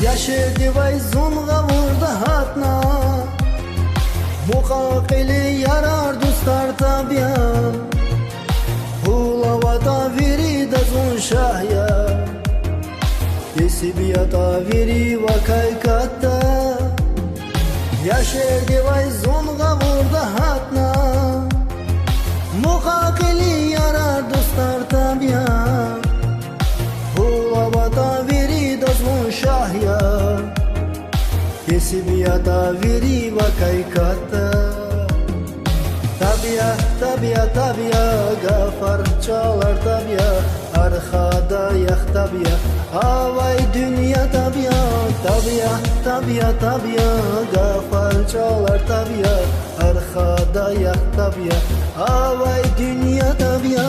Yaşırdı vay zonga vurdu hatna, muqaqili yarar dostlar tabiat. Hulavata veri da zon şahya, Yesibiyata veri vakay katta. Yaşırdı vay zonga vurdu hatna, muqaqili yarar dostlar tabiat. Hulavata veri da zon şahya, Yesibiyata veri vakay katta. Tabiya, tabiya, tabiya, gafar çalar tabiya, arkada yak tabiya, havay dünya tabiya. Tabiya, tabiya, tabiya, gafar çalar tabiya, arkada yak tabiya, havay dünya tabiya.